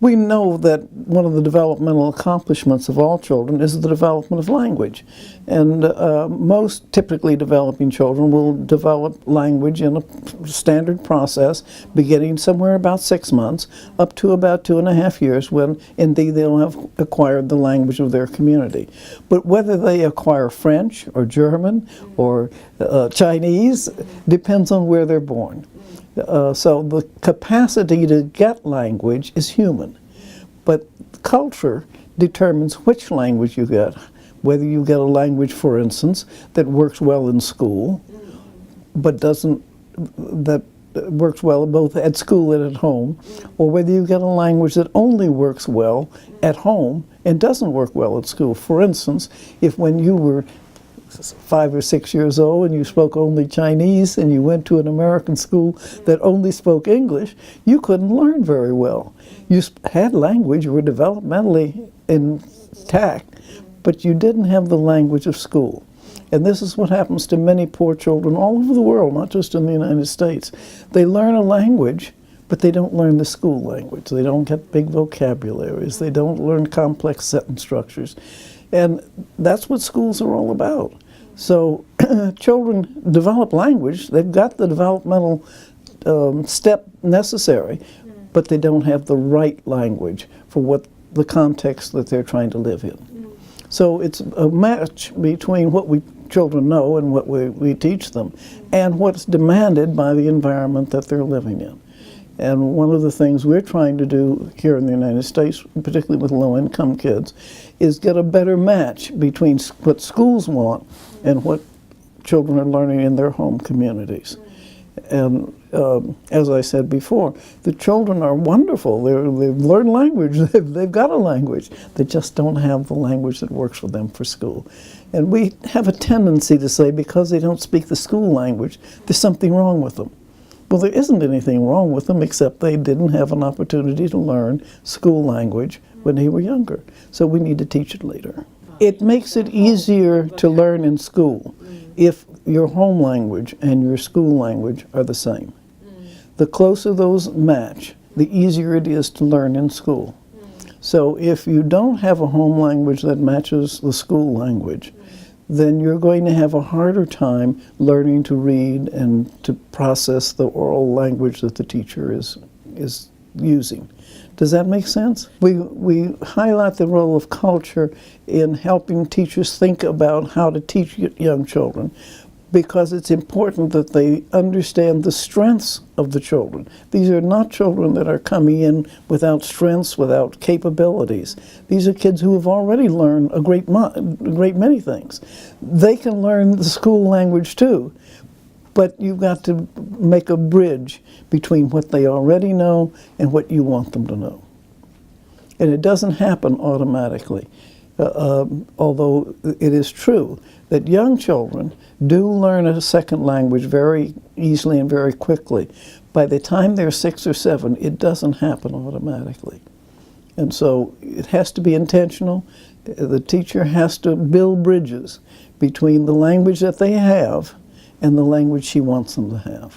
We know that one of the developmental accomplishments of all children is the development of language. And most typically developing children will develop language in a standard process, beginning somewhere about 6 months, up to about 2.5 years, when indeed they'll have acquired the language of their community. But whether they acquire French or German or Chinese depends on where they're born. So the capacity to get language is human, but culture determines which language you get. Whether you get a language, for instance, that works well in school, but that works well both at school and at home, or whether you get a language that only works well at home and doesn't work well at school. For instance, if when you were 5 or 6 years old and you spoke only Chinese and you went to an American school that only spoke English, you couldn't learn very well. You had language, you were developmentally intact, but you didn't have the language of school. And this is what happens to many poor children all over the world, not just in the United States. They learn a language, but they don't learn the school language. They don't get big vocabularies. They don't learn complex sentence structures. And that's what schools are all about. So children develop language, they've got the developmental step necessary, but they don't have the right language for what the context that they're trying to live in. So it's a match between what children know and what we teach them, and what's demanded by the environment that they're living in. And one of the things we're trying to do here in the United States, particularly with low-income kids, is get a better match between what schools want and what children are learning in their home communities. And as I said before, the children are wonderful. They've learned language. They've got a language. They just don't have the language that works for them for school. And we have a tendency to say because they don't speak the school language, there's something wrong with them. Well, there isn't anything wrong with them except they didn't have an opportunity to learn school language when they were younger. So we need to teach it later. It makes it easier to learn in school if your home language and your school language are the same. The closer those match, the easier it is to learn in school. So if you don't have a home language that matches the school language, then you're going to have a harder time learning to read and to process the oral language that the teacher is using. Does that make sense? We highlight the role of culture in helping teachers think about how to teach young children, because it's important that they understand the strengths of the children. These are not children that are coming in without strengths, without capabilities. These are kids who have already learned a great many things. They can learn the school language too, but you've got to make a bridge between what they already know and what you want them to know. And it doesn't happen automatically. Although it is true that young children do learn a second language very easily and very quickly. By the time they're 6 or 7, it doesn't happen automatically. And so it has to be intentional. The teacher has to build bridges between the language that they have and the language she wants them to have.